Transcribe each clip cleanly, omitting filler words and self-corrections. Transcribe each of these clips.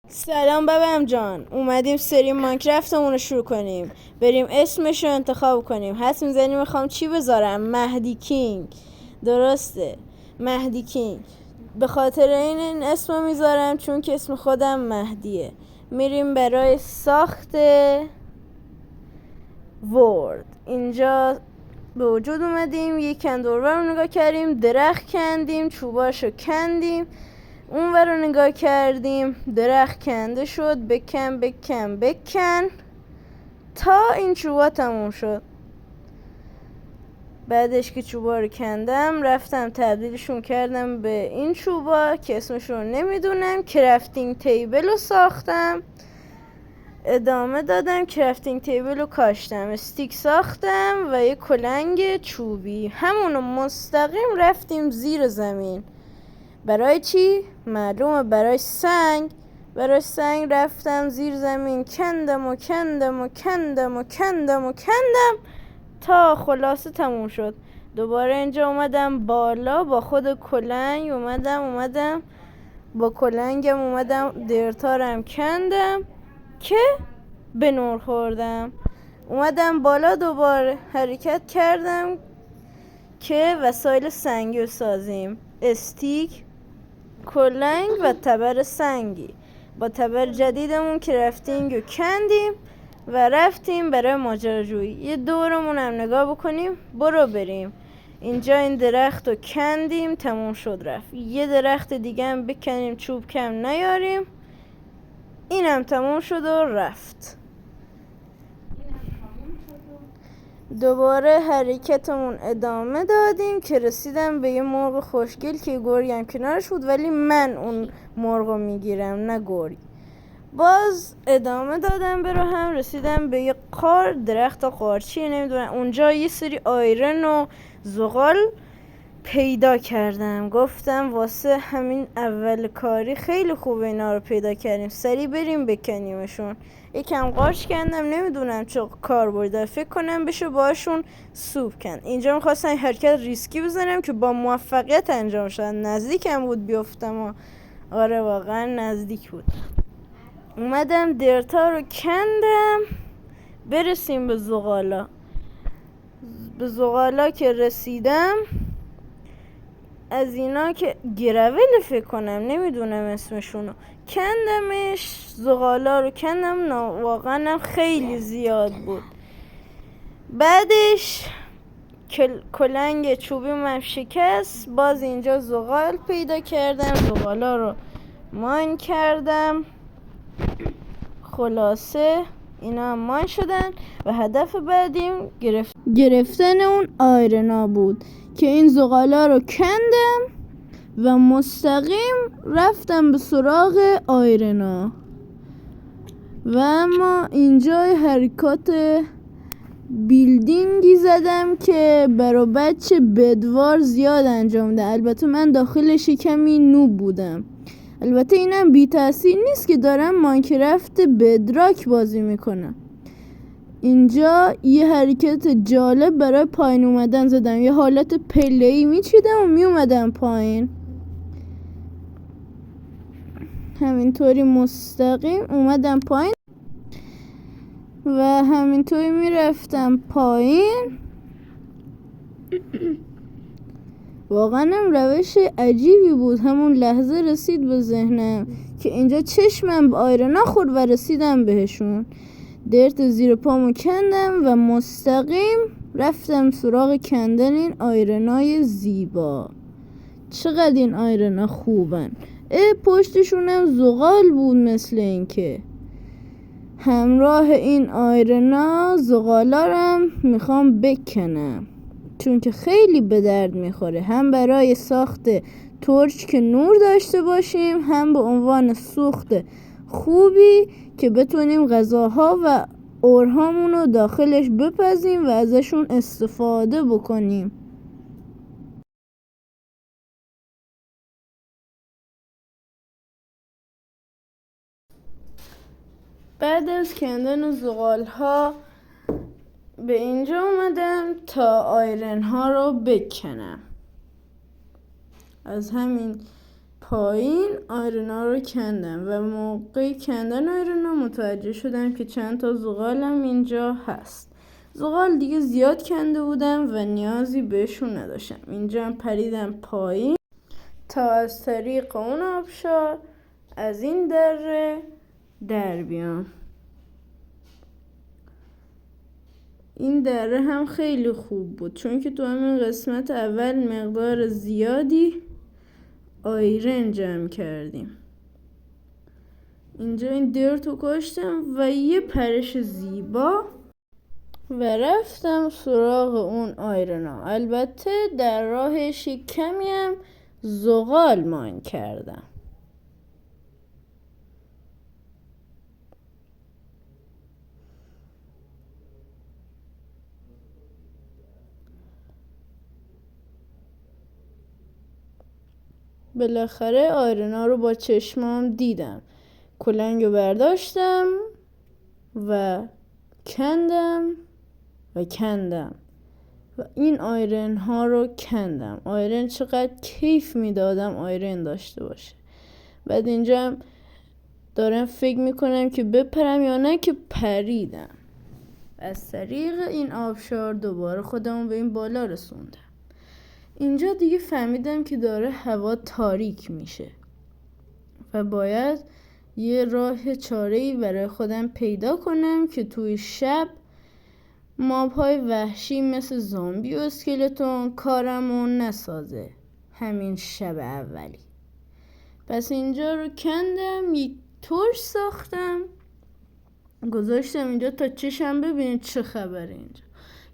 سلام ببم جان، اومدیم سری ماینکرفتمون رو شروع کنیم. بریم اسمش رو انتخاب کنیم. حدس میزنیم میخوام چی بذارم؟ مهدی کینگ. درسته، مهدی کینگ. به خاطر این اسم رو میذارم چون که اسم خودم مهدیه. میریم برای ساخت ورد. اینجا به وجود اومدیم، یک کندوربر رو نگاه کردیم، درخت کندیم، چوباشو کندیم، اون ور رو نگاه کردیم، درخت کنده شد، بکن تا این چوبا تموم شد. بعدش که چوبا رو کندم رفتم تبدیلشون کردم به این چوبا که اسمشون رو نمیدونم. کرافتینگ تیبل رو ساختم، ادامه دادم، کرافتینگ تیبل رو کاشتم، استیک ساختم و یک کلنگ چوبی. همونو مستقیم رفتیم زیر زمین. برای چی؟ معلومه برای سنگ. برای سنگ رفتم زیر زمین، کندم تا خلاصه تموم شد. دوباره اینجا اومدم بالا با خود کلنگ، اومدم با کلنگم اومدم درتارم کندم که به نور خوردم. اومدم بالا دوباره حرکت کردم که وسایل سنگی رو سازیم. استیک، کلنگ و تبر سنگی. با تبر جدیدمون کرافتینگ رو کندیم و رفتیم برای ماجراجویی. یه دورمون هم نگاه بکنیم. برو بریم. اینجا این درخت رو کندیم، تموم شد رفت. یه درخت دیگه هم بکنیم، چوب کم نیاریم. اینم تموم شد و رفت. دوباره حرکتمون ادامه دادیم که رسیدم به یه مرغ خوشگل که گرگی هم کنارش بود، ولی من اون مرغ رو میگیرم نه گرگ. باز ادامه دادم برو هم رسیدم به یه درخت قارچی نمیدونم. اونجا یه سری آیرن و زغال پیدا کردم. گفتم واسه همین اول کاری خیلی خوبه اینا رو پیدا کردیم، سریع بریم بکنیمشون. یکم قارچ کندم، نمیدونم چه کار برده، فکر کنم بشه باشون سوپ کند. اینجا میخواستم حرکت ریسکی بزنم که با موفقیت انجام شد. نزدیکم بود بیفتم آره واقعا نزدیک بود. اومدم درتا رو کندم برسیم به زغالا که رسیدم از اینا که گرول فکر کنم نمیدونم اسمشونو کندمش. زغالا رو کندم، واقعا خیلی زیاد بود. بعدش کلنگ چوبی من شکست. باز اینجا زغال پیدا کردم، زغالا رو مان کردم. خلاصه اینا هم مان شدن و هدف بعدیم گرفتن اون آیرنا بود که این زغالا رو کندم و مستقیم رفتم به سراغ آیرنا. و اما اینجا حرکات بیلدینگی زدم که برای بچه بدوار زیاد انجام ده. البته من داخلش کمی نوب بودم. البته اینم بی تأثیر نیست که دارم ماینکرافت بدراک بازی میکنم. اینجا یه حرکت جالب برای پایین اومدن زدم. یه حالت پله‌ای میچیدم و میومدم پایین. همینطوری مستقیم اومدم پایین و همینطوری میرفتم پایین. واقعا هم روش عجیبی بود. همون لحظه رسید به ذهنم که اینجا چشمم به آیرنا خورد و رسیدم بهشون. درت زیر پامو کندم و مستقیم رفتم سراغ کندن این آیرنای زیبا. چقدر این آیرنا خوبن. پشتشونم زغال بود مثل اینکه. همراه این آیرنا زغالارم میخوام بکنم چون که خیلی به درد میخوره، هم برای ساخت تورچ که نور داشته باشیم، هم به عنوان سوخت خوبی که بتونیم غذاها و اورهامون رو داخلش بپزیم و ازشون استفاده بکنیم. بعد از کندن زغال ها به اینجا اومدم تا آیرن ها رو بکنم. از همین پایین آیرنا رو کندم و موقع کندن آیرنا متوجه شدم که چند تا زغالم اینجا هست. زغال دیگه زیاد کنده بودم و نیازی بهشون نداشتم. اینجا هم پریدم پایین تا از طریق اون آبشار از این دره در بیام. این دره هم خیلی خوب بود چون که تو همین قسمت اول مقدار زیادی آیرن جمع کردیم. اینجا این درتو کاشتم و یه پرش زیبا و رفتم سراغ اون آیرنا. البته در راهش کمی هم زغال مان کردم. بالاخره آیرنا رو با چشمام دیدم. کلنگ رو برداشتم و کندم و این آیرن ها رو کندم. آیرن چقدر کیف میدادم آیرن داشته باشه. بعد اینجا دارم فکر میکنم که بپرم یا نه که پریدم. از طریق این آبشار دوباره خودمون به این بالا رسوندم. اینجا دیگه فهمیدم که داره هوا تاریک میشه و باید یه راه چاره‌ای برای خودم پیدا کنم که توی شب ماب‌های وحشی مثل زامبی و اسکلتون کارمو نسازه همین شب اولی. پس اینجا رو کندم، یک ترش ساختم، گذاشتم اینجا تا چشم ببینید چه خبره. اینجا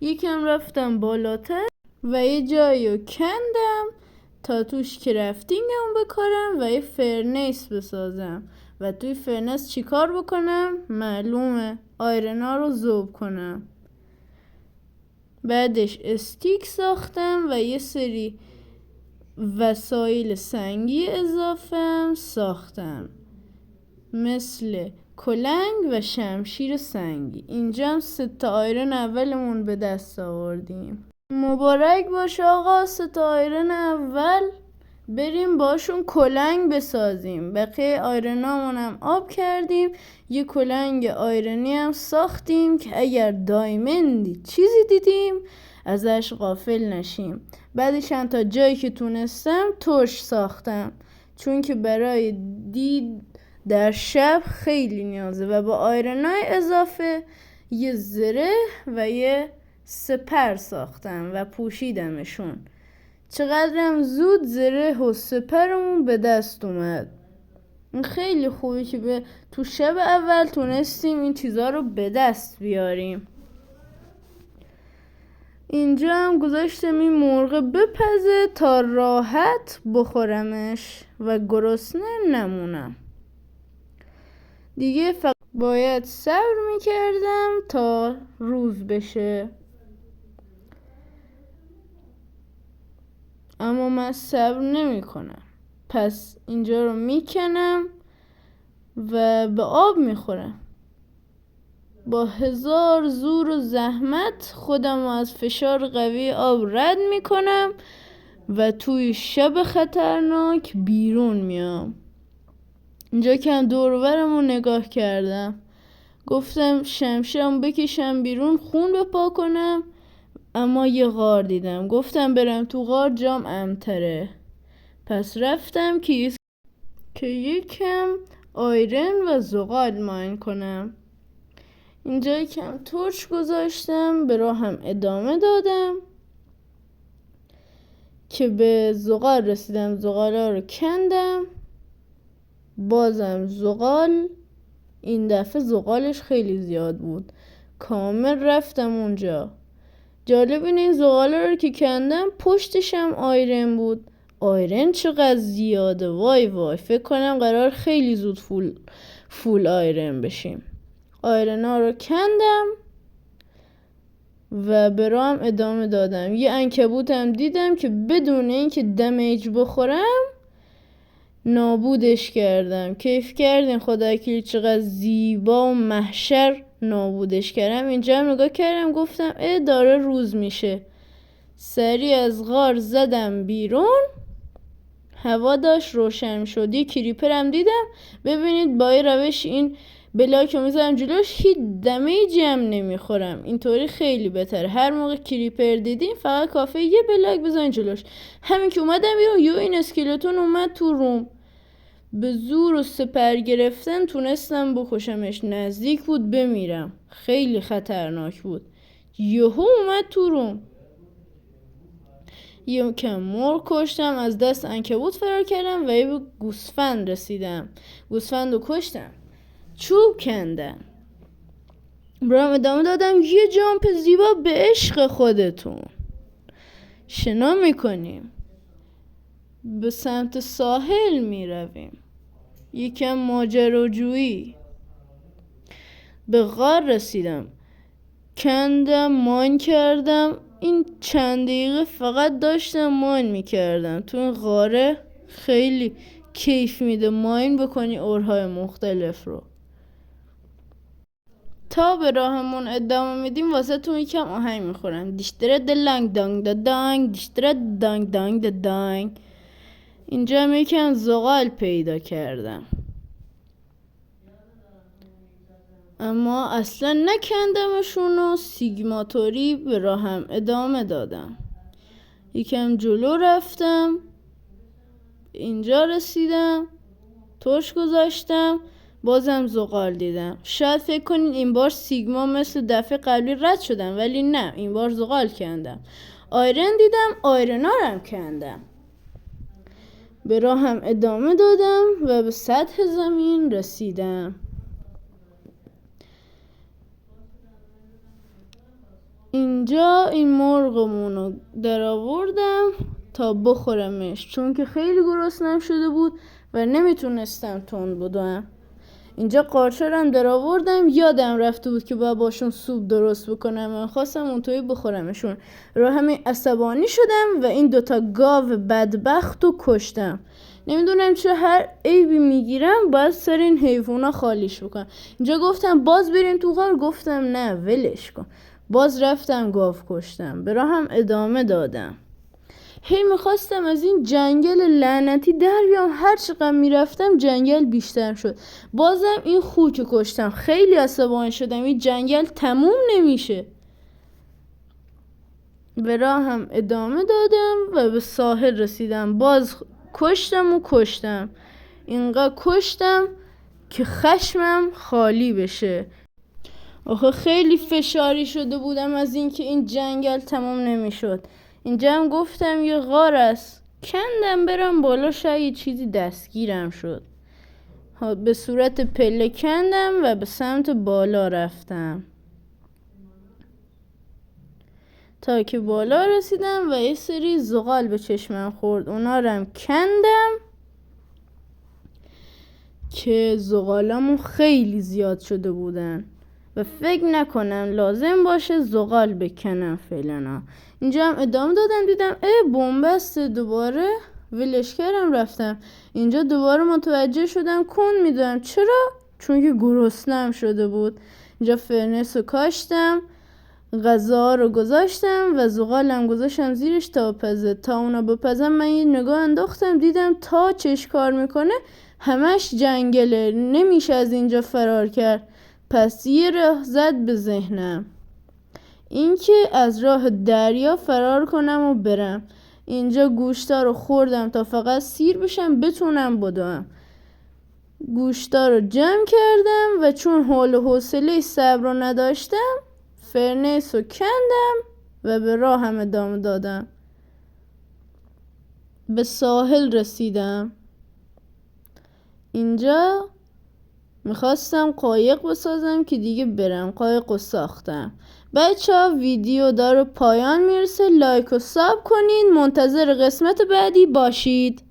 یکم رفتم بالاتر و یه جایی رو کندم تا توش کرافتینگم بکارم و یه فرنیس بسازم. و توی فرنس چی کار بکنم؟ معلومه آیرنا رو ذوب کنم. بعدش استیک ساختم و یه سری وسایل سنگی اضافه ساختم مثل کلنگ و شمشیر سنگی. اینجا هم 3 آیرن اولمون به دست آوردیم. مبارک باشه آقا، 3 آیرن اول. بریم باشون کلنگ بسازیم. بقیه آیرنامون هم آب کردیم. یه کلنگ آیرنی هم ساختیم که اگر دایمندی چیزی دیدیم ازش غافل نشیم. بعدش هم تا جایی که تونستم ترش ساختم چون که برای دید در شب خیلی نیازه و با آیرنای اضافه یه زره و یه سپر ساختم و پوشیدمشون. چقدرم زود زره و سپرمون به دست اومد. خیلی خوبه که تو شب اول تونستیم این چیزا رو به دست بیاریم. اینجا هم گذاشتم این مرغ بپزه تا راحت بخورمش و گرسنه نمونم. دیگه فقط باید صبر میکردم تا روز بشه. اما من صبر نمی کنم. پس اینجا رو میکنم و به آب میخورم. با 1000 زور و زحمت خودم رو از فشار قوی آب رد میکنم و توی شب خطرناک بیرون میام. اینجا که هم دور و برم رو نگاه کردم. گفتم شمشیرم بکشم بیرون خون بپا کنم، اما یه غار دیدم. گفتم برم تو غار جام امن‌تره. پس رفتم که یکم آیرن و زغال ماین کنم. اینجا یکم ترش گذاشتم، به راهم ادامه دادم که به زغال رسیدم. زغالا رو کندم، بازم زغال. این دفعه زغالش خیلی زیاد بود، کامل رفتم اونجا. جالب اینه این زغالا رو که کندم پشتشم آیرن بود. آیرن چقدر زیاده، وای وای. فکر کنم قرار خیلی زود فول آیرن بشیم. آیرنا رو کندم و به راهم ادامه دادم. یه عنکبوتم دیدم که بدون اینکه دمیج بخورم نابودش کردم. کیف کردین خدا که چقدر زیبا و محشر نابودش کردم. اینجا هم نگاه کردم گفتم داره روز میشه. سریع از غار زدم بیرون. هوا داشت روشن شد. یه کریپرم دیدم. ببینید با این روش این بلاک رو میذارم جلوش هیچ دمیجی هم نمیخورم. اینطوری خیلی بهتره. هر موقع کریپر دیدین فقط کافیه یه بلاک بزنین جلوش. همین که اومدم بیرون یو این اسکلتون اومد تو روم. به زور و سپر گرفتن تونستم بکشمش. نزدیک بود بمیرم. خیلی خطرناک بود. یهو اومد تو روم. یه کم مرغ کشتم. از دست عنکبوت فرار کردم و یه به گوسفند رسیدم. گوسفند رو کشتم. چوب کندم. برام ادامه دادم. یه جامپ زیبا به عشق خودتون. شنا میکنیم. به سمت ساحل میرویم. یکم ماجراجویی. به غار رسیدم. کندم مان کردم. این چند دقیقه فقط داشتم مان میکردم. تو این غاره خیلی کیف میده ماین بکنی اورهای مختلف رو. تا به راهمون ادامه میدیم واسه تو یکم آهنگ میخورم. دیشتره دلنگ دانگ دا دانگ، دیشتره دانگ دانگ دا دانگ. اینجا هم یکم زغال پیدا کردم اما اصلا نکندمشون و سیگماتوری به راهم ادامه دادم. یکم جلو رفتم. اینجا رسیدم. ترش گذاشتم. بازم زغال دیدم. شاید فکر کنین این بار سیگما مثل دفعه قبلی رد شدم ولی نه، این بار زغال کندم. آیرن دیدم. آیرنارم کندم. به راهم ادامه دادم و به سطح زمین رسیدم. اینجا این مرغمونو در آوردم تا بخورمش چون که خیلی گرسنم شده بود و نمیتونستم تند بدوم. اینجا قارچارم در آوردم. یادم رفته بود که باید باشون سوپ درست بکنم. من خواستم اونطوری بخورمشون. رو همین عصبانی شدم و این دوتا گاو بدبخت رو کشتم. نمیدونم چه هر عیبی میگیرم باید سر این حیوونا خالیش بکنم. اینجا گفتم باز بریم تو غار. گفتم نه ولش کن. باز رفتم گاو کشتم. به راهم ادامه دادم. هی میخواستم از این جنگل لعنتی در بیام. هر چقدر میرفتم جنگل بیشتر شد. بازم این خوک کشتم. خیلی عصبانی شدم. این جنگل تموم نمیشه. به راهم ادامه دادم و به ساحل رسیدم. باز کشتم. اینقدر کشتم که خشمم خالی بشه. آخه خیلی فشاری شده بودم از اینکه این جنگل تمام نمیشد. اینجا هم گفتم یه غار است. کندم برم بالا شاید چیزی دستگیرم شد. به صورت پله کندم و به سمت بالا رفتم تا که بالا رسیدم و یه سری زغال به چشمم خورد. اونا رم کندم که زغالامون خیلی زیاد شده بودن و فکر نکنم لازم باشه زغال بکنم فعلا. اینجا هم ادامه دادم. دیدم بنبست. دوباره ولش کردم رفتم. اینجا دوباره متوجه شدم کن میدونم. چرا؟ چون که گرسنه‌ام شده بود. اینجا فرنس رو کاشتم. غذا رو گذاشتم و زغالم گذاشتم زیرش تا بپزه. تا اونا بپزن من یه نگاه انداختم. دیدم تا چش کار میکنه همش جنگله. نمیشه از اینجا فرار کرد. پس یه راه زد به ذهنم اینکه از راه دریا فرار کنم و برم. اینجا گوشتا رو خوردم تا فقط سیر بشم بتونم بدوم. گوشتا رو جمع کردم و چون حال و حوصله صبر رو نداشتم فرنس رو کندم و به راهم ادامه دادم. به ساحل رسیدم. اینجا میخواستم قایق بسازم که دیگه برم. قایق رو ساختم. بچه ها ویدیو داره پایان میرسه. لایک و ساب کنین. منتظر قسمت بعدی باشید.